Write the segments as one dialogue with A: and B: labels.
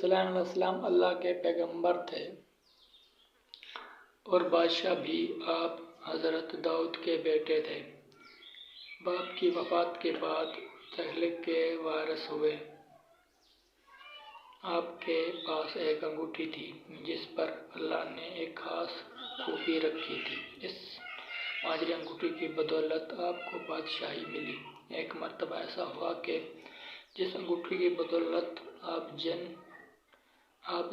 A: سلام علیہ السلام اللہ کے پیغمبر تھے اور بادشاہ بھی آپ حضرت داؤد کے بیٹے تھے۔ باپ کی وفات کے بعد تخلیق کے وارث ہوئے۔ آپ کے پاس ایک انگوٹھی تھی جس پر اللہ نے ایک خاص خوبی رکھی تھی۔ اس ماجری انگوٹھی کی بدولت آپ کو بادشاہی ملی۔ ایک مرتبہ ایسا ہوا کہ جس انگوٹھی کی بدولت آپ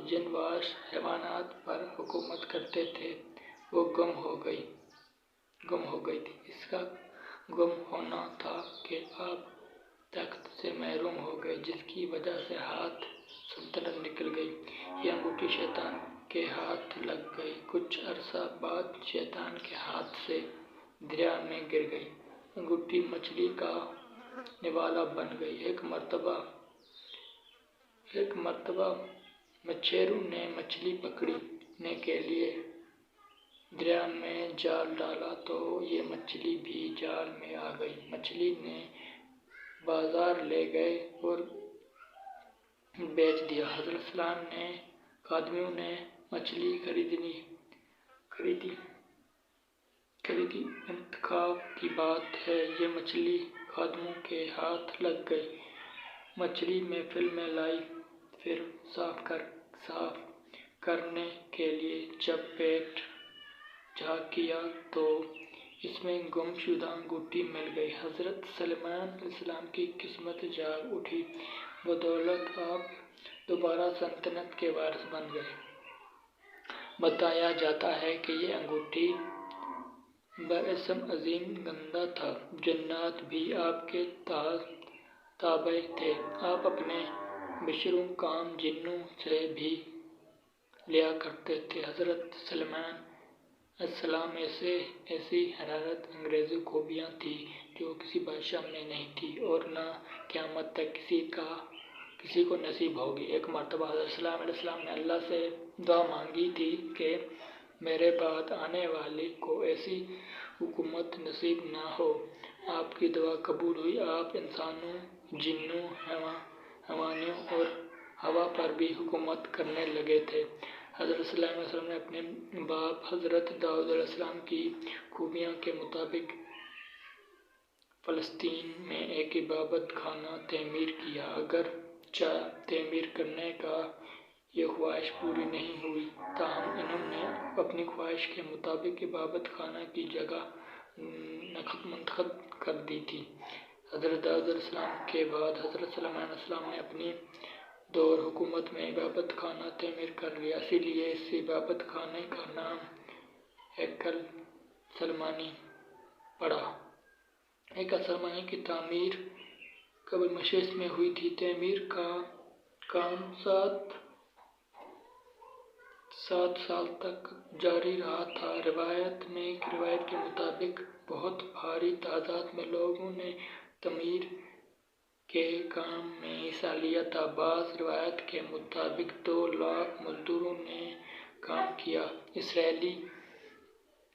A: جن واش حیوانات پر حکومت کرتے تھے وہ گم ہو گئی تھی۔ اس کا گم ہونا تھا کہ آپ تخت سے محروم ہو گئے، جس کی وجہ سے سلطنت نکل گئی۔ یہ انگوٹھی شیطان کے ہاتھ لگ گئی۔ کچھ عرصہ بعد شیطان کے ہاتھ سے دریا میں گر گئی۔ انگوٹھی مچھلی کا نوالا بن گئی۔ ایک مرتبہ مچھیروں نے مچھلی پکڑنے کے لیے دریا میں جال ڈالا تو یہ مچھلی بھی جال میں آ گئی۔ مچھلی نے بازار لے گئے اور بیچ دیا۔ حضرت السلام نے خادموں نے مچھلی خریدی۔ انتخاب کی بات ہے، یہ مچھلی خادموں کے ہاتھ لگ گئی۔ مچھلی محفل میں لائی، پھر صاف کرنے کے لیے جب پیٹ جھانک کیا تو اس میں گم شدہ انگوٹھی مل گئی۔ حضرت سلیمان علیہ السلام کی قسمت جاگ اٹھی۔ بدولت آپ دوبارہ سلطنت کے وارث بن گئے۔ بتایا جاتا ہے کہ یہ انگوٹھی باسم عظیم گندا تھا۔ جنات بھی آپ کے تابع تھے۔ آپ اپنے مشروں کام جنوں سے بھی لیا کرتے تھے۔ حضرت سلیمان علیہ السلام ایسی حیرت انگیز خوبیاں تھیں جو کسی بادشاہ میں نہیں تھیں اور نہ قیامت تک کسی کو نصیب ہوگی۔ ایک مرتبہ حضرت سلیمان علیہ السلام نے اللہ سے دعا مانگی تھی کہ میرے بعد آنے والے کو ایسی حکومت نصیب نہ ہو۔ آپ کی دعا قبول ہوئی۔ آپ انسانوں، جنوں، حیوانوں اور ہوا پر بھی حکومت کرنے لگے تھے۔ حضرت سلیمان علیہ السلام نے اپنے باپ حضرت داؤد علیہ السلام کی خوبیوں کے مطابق فلسطین میں ایک عبادت خانہ تعمیر کیا۔ اگرچہ تعمیر کرنے کا یہ خواہش پوری نہیں ہوئی، تاہم انہوں نے اپنی خواہش کے مطابق عبادت خانہ کی جگہ منتخب کر دی تھی۔ حضرت داؤد علیہ السلام کے بعد حضرت سلیمان علیہ السلام نے اپنی دور حکومت میں عبادت خانہ تعمیر کر لیا، اسی لیے اس عبادت خانے کا نام ہیکل سلیمانی پڑا۔ ہیکل سلیمانی کی تعمیر قبل مسیح میں ہوئی تھی۔ تعمیر کا کام 7 سال تک جاری رہا تھا۔ روایت کے مطابق بہت بھاری تعداد میں لوگوں نے تعمیر کے کام میں حصہ لیا تھا۔ بعض روایات کے مطابق 2 لاکھ مزدوروں نے کام کیا۔ اسرائیلی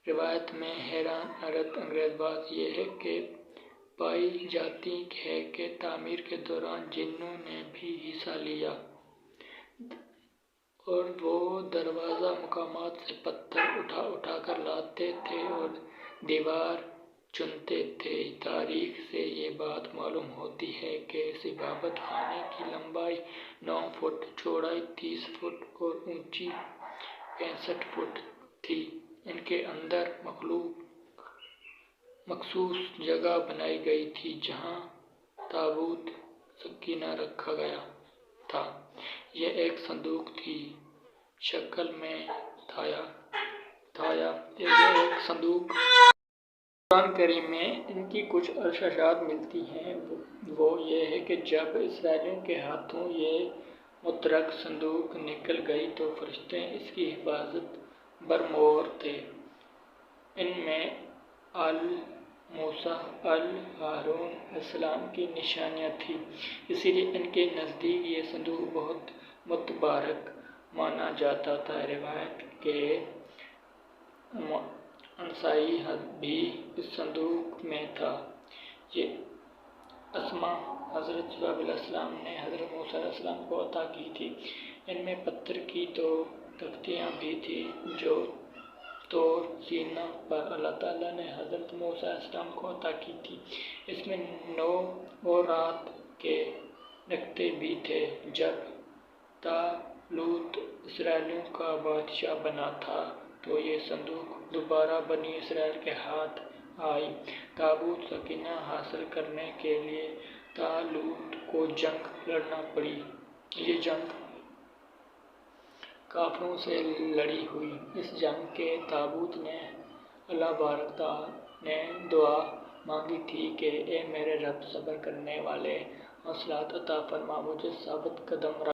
A: روایت میں حیرت انگیز بات یہ پائی جاتی ہے کہ تعمیر کے دوران جنوں نے بھی حصہ لیا اور وہ دروازہ مقامات سے پتھر اٹھا کر لاتے تھے اور دیوار چنتے تھے۔ تاریخ سے یہ بات معلوم ہوتی ہے کہ اس عبادت خانے کی لمبائی 9 فٹ، چوڑائی 30 فٹ اور اونچائی 65 فٹ تھی۔ ان کے اندر مخصوص جگہ بنائی گئی تھی جہاں تابوت سکینہ رکھا گیا تھا۔ یہ ایک صندوق کی شکل میں تھا یا ایک صندوق۔ قرآن کریم میں ان کی کچھ اشارات ملتی ہیں، وہ یہ ہے کہ جب اسرائیلیوں کے ہاتھوں یہ متحرک صندوق نکل گئی تو فرشتے اس کی حفاظت برمور تھے۔ ان میں آل موسیٰ، آل ہارون علیہ السلام کی نشانیاں تھیں، اسی لیے ان کے نزدیک یہ صندوق بہت مبارک مانا جاتا تھا۔ روایت کے انسائی بھی اس صندوق میں تھا۔ یہ اسما حضرت جبرائیل علیہ السلام نے حضرت موسیٰ علیہ السلام کو عطا کی تھی۔ ان میں پتھر کی 2 تختیاں بھی تھیں جو طور سینا پر اللہ تعالیٰ نے حضرت موسیٰ علیہ السلام کو عطا کی تھی۔ اس میں 9 اور رات کے نقطے بھی تھے۔ جب طالوت اسرائیلیوں کا بادشاہ بنا تھا تو یہ صندوق دوبارہ بنی اسرائیل کے ہاتھ آئی۔ تابوت سکینہ حاصل کرنے کے لیے طالوت کو جنگ لڑنا پڑی۔ یہ جنگ کافروں سے لڑی ہوئی۔ اس جنگ کے تابوت نے اللہ بارک تعالیٰ نے دعا مانگی تھی کہ اے میرے رب، صبر کرنے والے حوصلہ عطا فرما، مجھے ثابت قدم رکھ۔